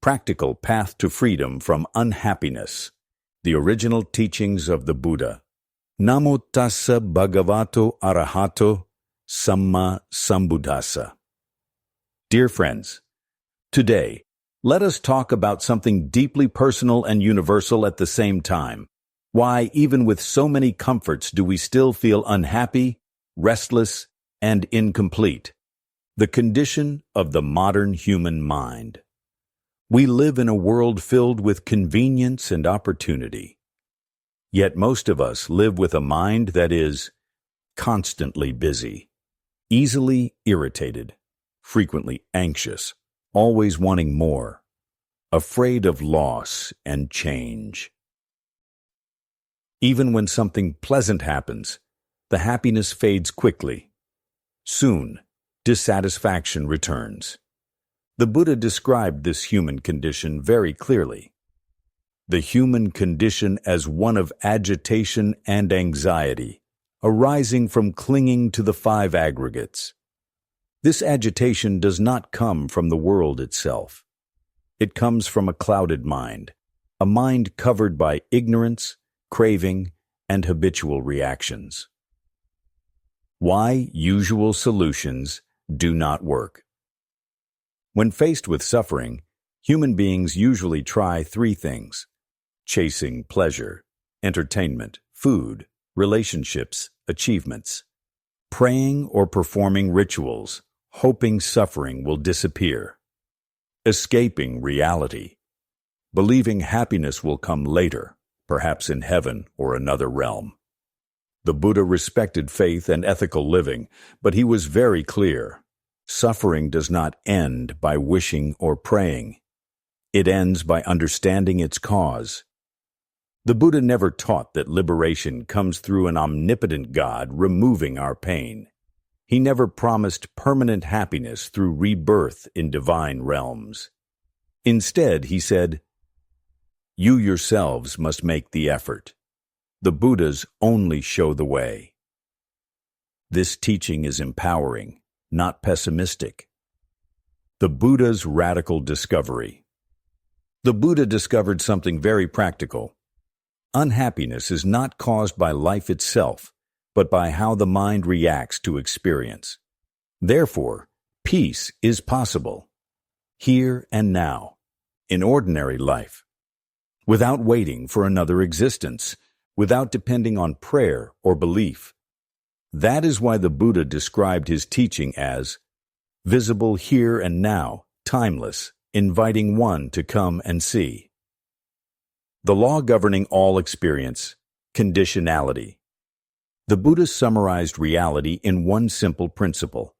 Practical Path to Freedom from Unhappiness. The Original Teachings of the Buddha. Namo tassa bhagavato arahato samma sambuddhassa. Dear friends, today, let us talk about something deeply personal and universal at the same time. Why, even with so many comforts, do we still feel unhappy, restless, and incomplete? The condition of the modern human mind. We live in a world filled with convenience and opportunity. Yet most of us live with a mind that is constantly busy, easily irritated, frequently anxious, always wanting more, afraid of loss and change. Even when something pleasant happens, the happiness fades quickly. Soon, dissatisfaction returns. The Buddha described this human condition very clearly. The human condition as one of agitation and anxiety, arising from clinging to the five aggregates. This agitation does not come from the world itself. It comes from a clouded mind, a mind covered by ignorance, craving, and habitual reactions. Why usual solutions do not work. When faced with suffering, human beings usually try three things: chasing pleasure, entertainment, food, relationships, achievements, praying or performing rituals, hoping suffering will disappear, escaping reality, believing happiness will come later, perhaps in heaven or another realm. The Buddha respected faith and ethical living, but he was very clear. Suffering does not end by wishing or praying. It ends by understanding its cause. The Buddha never taught that liberation comes through an omnipotent God removing our pain. He never promised permanent happiness through rebirth in divine realms. Instead, he said, "You yourselves must make the effort. The Buddhas only show the way." This teaching is empowering, not pessimistic. The Buddha's radical discovery. The Buddha discovered something very practical. Unhappiness is not caused by life itself, but by how the mind reacts to experience. Therefore, peace is possible, here and now, in ordinary life, without waiting for another existence, without depending on prayer or belief. That is why the Buddha described his teaching as visible here and now, timeless, inviting one to come and see. The law governing all experience, conditionality. The Buddha summarized reality in one simple principle.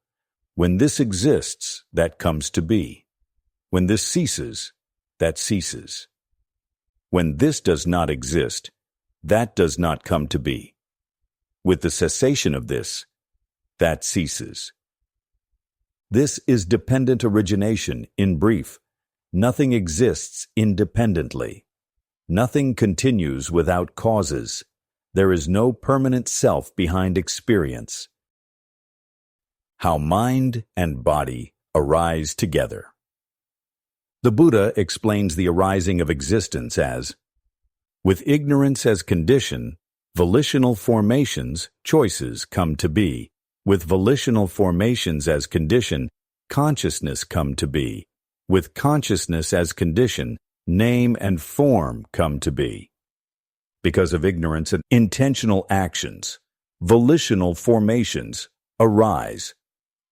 When this exists, that comes to be. When this ceases, that ceases. When this does not exist, that does not come to be. With the cessation of this, that ceases. This is dependent origination, in brief. Nothing exists independently. Nothing continues without causes. There is no permanent self behind experience. How mind and body arise together. The Buddha explains the arising of existence as, with ignorance as condition, volitional formations, choices, come to be. With volitional formations as condition, consciousness come to be. With consciousness as condition, name and form come to be. Because of ignorance and intentional actions, volitional formations arise,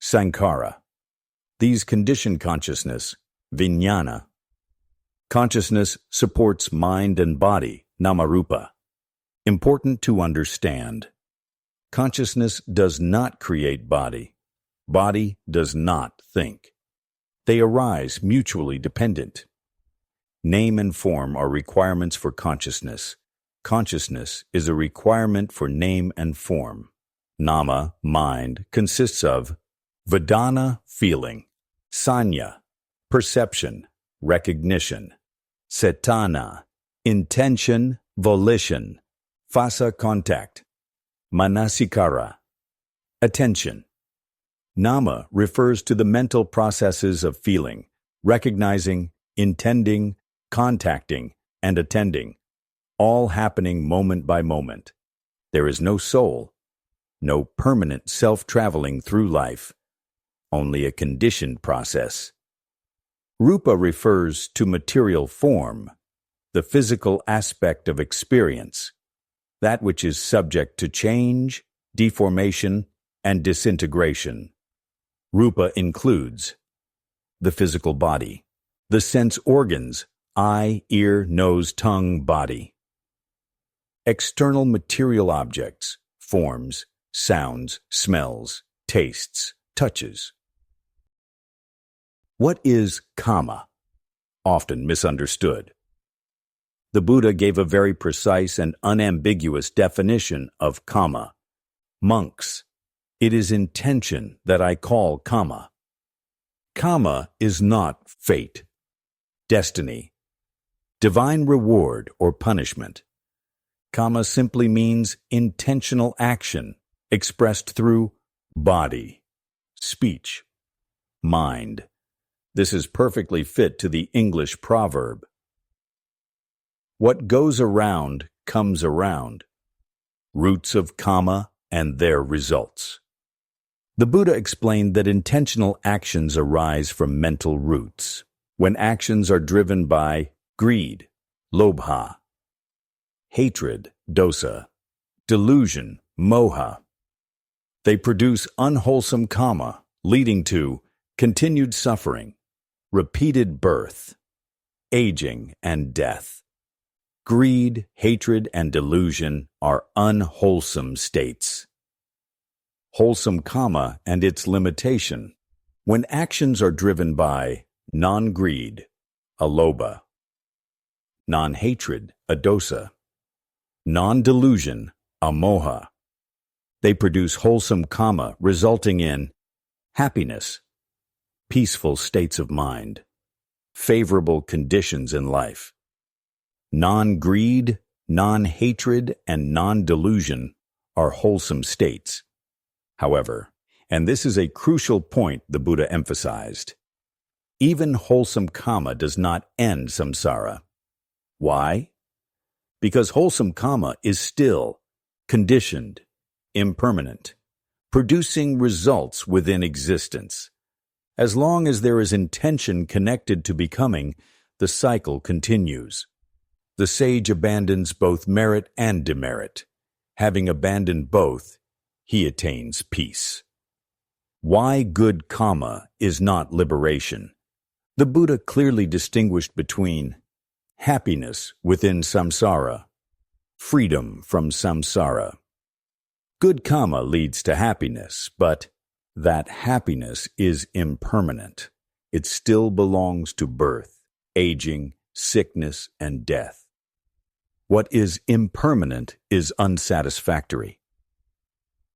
sankhara. These condition consciousness, vijnana. Consciousness supports mind and body, namarupa. Important to understand. Consciousness does not create body. Body does not think. They arise mutually dependent. Name and form are requirements for consciousness. Consciousness is a requirement for name and form. Nama, mind, consists of vedana, feeling, sanya, perception, recognition, cetana, intention, volition, phasa, contact, manasikara, attention. Nama refers to the mental processes of feeling, recognizing, intending, contacting, and attending, all happening moment by moment. There is no soul, no permanent self-traveling through life, only a conditioned process. Rupa refers to material form, the physical aspect of experience, that which is subject to change, deformation, and disintegration. Rupa includes the physical body, the sense organs, eye, ear, nose, tongue, body. External material objects, forms, sounds, smells, tastes, touches. What is kama? Often misunderstood. The Buddha gave a very precise and unambiguous definition of kama. Monks, it is intention that I call kama. Kama is not fate, destiny, divine reward or punishment. Kama simply means intentional action expressed through body, speech, mind. This is perfectly fit to the English proverb. What goes around comes around. Roots of kama and their results. The Buddha explained that intentional actions arise from mental roots. When actions are driven by greed, lobha, hatred, dosa, delusion, moha, they produce unwholesome kama, leading to continued suffering, repeated birth, aging, and death. Greed, hatred, and delusion are unwholesome states. Wholesome kama and its limitation. When actions are driven by non-greed, alobha, non-hatred, adosa, non-delusion, amoha, they produce wholesome kama resulting in happiness, peaceful states of mind, favorable conditions in life. Non-greed, non-hatred, and non-delusion are wholesome states. However, and this is a crucial point the Buddha emphasized, even wholesome kama does not end samsara. Why? Because wholesome kama is still conditioned, impermanent, producing results within existence. As long as there is intention connected to becoming, the cycle continues. The sage abandons both merit and demerit. Having abandoned both, he attains peace. Why good kama is not liberation? The Buddha clearly distinguished between happiness within samsara, freedom from samsara. Good kama leads to happiness, but that happiness is impermanent. It still belongs to birth, aging, sickness, and death. What is impermanent is unsatisfactory.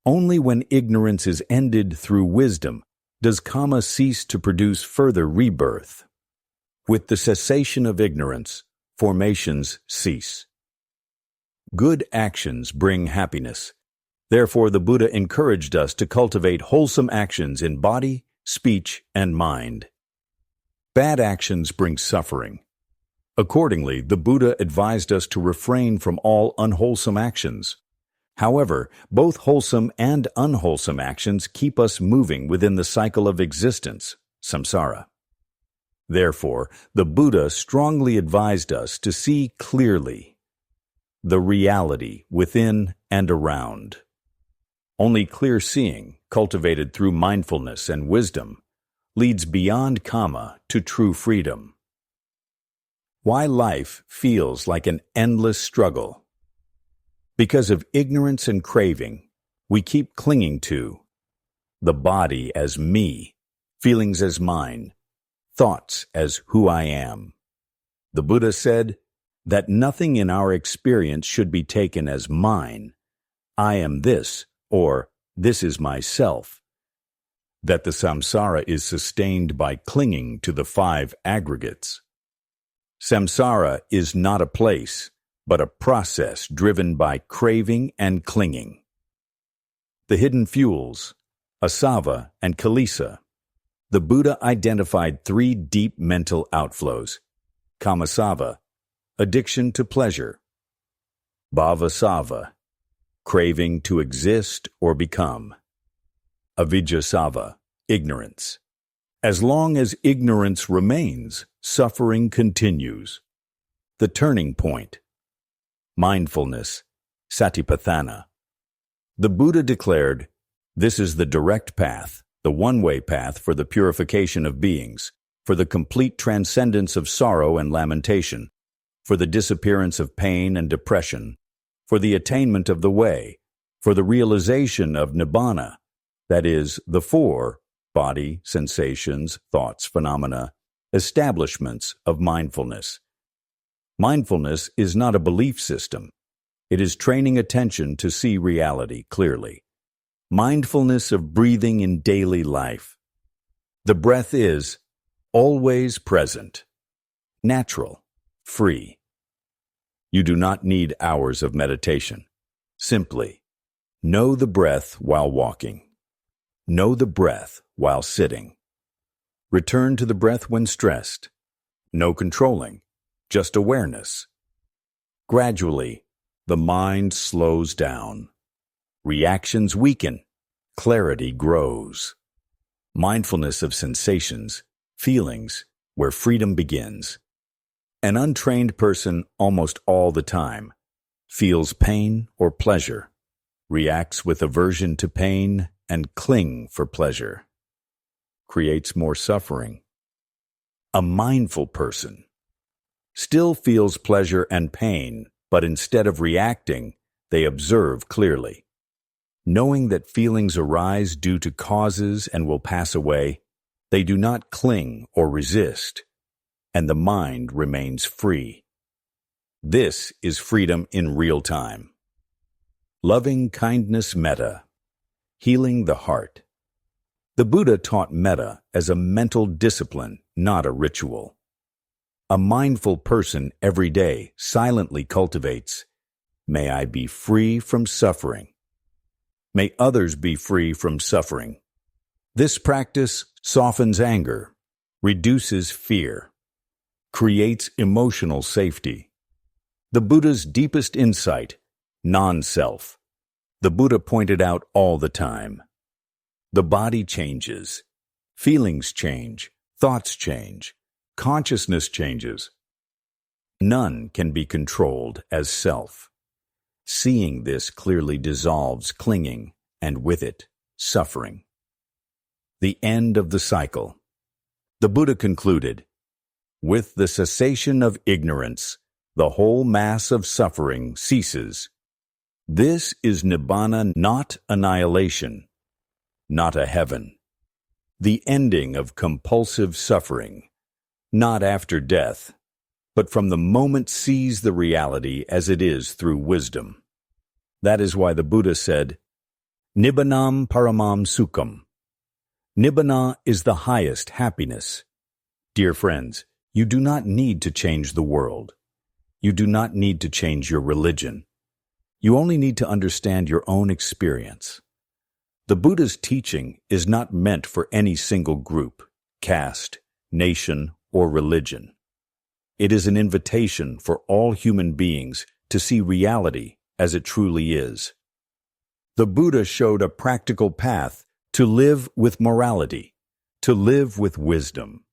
Only when ignorance is ended through wisdom does kama cease to produce further rebirth. With the cessation of ignorance, formations cease. Good actions bring happiness. Therefore, the Buddha encouraged us to cultivate wholesome actions in body, speech, and mind. Bad actions bring suffering. Accordingly, the Buddha advised us to refrain from all unwholesome actions. However, both wholesome and unwholesome actions keep us moving within the cycle of existence, samsara. Therefore, the Buddha strongly advised us to see clearly the reality within and around. Only clear seeing, cultivated through mindfulness and wisdom, leads beyond kama to true freedom. Why life feels like an endless struggle? Because of ignorance and craving, we keep clinging to the body as me, feelings as mine, thoughts as who I am. The Buddha said that nothing in our experience should be taken as mine. I am this, or this is myself. That the samsara is sustained by clinging to the 5 aggregates. Samsara is not a place, but a process driven by craving and clinging. The hidden fuels, asava and kilesa. The Buddha identified 3 deep mental outflows: kamasava, addiction to pleasure. Bhavasava, craving to exist or become. Avidyasava, ignorance. As long as ignorance remains, suffering continues. The turning point. Mindfulness, satipatthana. The Buddha declared, "This is the direct path, the one-way path for the purification of beings, for the complete transcendence of sorrow and lamentation, for the disappearance of pain and depression, for the attainment of the way, for the realization of nibbana, that is, the four, body, sensations, thoughts, phenomena, establishments of mindfulness." Mindfulness is not a belief system. It is training attention to see reality clearly. Mindfulness of breathing in daily life. The breath is always present, natural, free. You do not need hours of meditation. Simply, know the breath while walking. Know the breath while sitting. Return to the breath when stressed. No controlling, just awareness. Gradually, the mind slows down. Reactions weaken. Clarity grows. Mindfulness of sensations, feelings, where freedom begins. An untrained person almost all the time feels pain or pleasure, reacts with aversion to pain and cling for pleasure. Creates more suffering. A mindful person still feels pleasure and pain, but instead of reacting, they observe clearly. Knowing that feelings arise due to causes and will pass away, they do not cling or resist, and the mind remains free. This is freedom in real time. Loving kindness metta, healing the heart. The Buddha taught metta as a mental discipline, not a ritual. A mindful person every day silently cultivates, "May I be free from suffering. May others be free from suffering." This practice softens anger, reduces fear, creates emotional safety. The Buddha's deepest insight, non-self. The Buddha pointed out all the time. The body changes, feelings change, thoughts change, consciousness changes. None can be controlled as self. Seeing this clearly dissolves clinging, and with it, suffering. The end of the cycle. The Buddha concluded, "With the cessation of ignorance, the whole mass of suffering ceases. This is nibbana, not annihilation, not a heaven. The ending of compulsive suffering, not after death, but from the moment sees the reality as it is through wisdom." That is why the Buddha said, "Nibbanam paramam sukham." Nibbana is the highest happiness. Dear friends, you do not need to change the world. You do not need to change your religion. You only need to understand your own experience. The Buddha's teaching is not meant for any single group, caste, nation, or religion. It is an invitation for all human beings to see reality as it truly is. The Buddha showed a practical path to live with morality, to live with wisdom,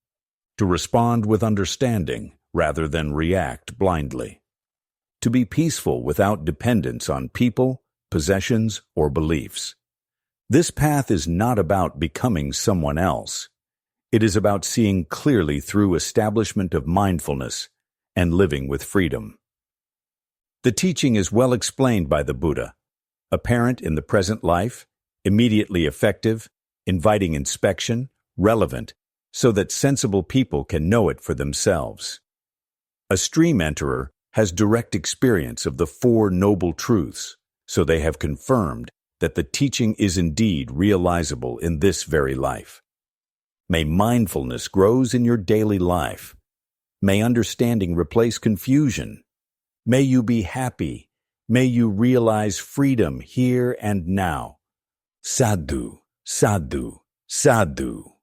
to respond with understanding rather than react blindly, to be peaceful without dependence on people, possessions, or beliefs. This path is not about becoming someone else. It is about seeing clearly through establishment of mindfulness and living with freedom. The teaching is well explained by the Buddha, apparent in the present life, immediately effective, inviting inspection, relevant, so that sensible people can know it for themselves. A stream enterer has direct experience of the Four Noble Truths, so they have confirmed that the teaching is indeed realizable in this very life. May mindfulness grows in your daily life. May understanding replace confusion. May you be happy. May you realize freedom here and now. Sadhu, sadhu, sadhu.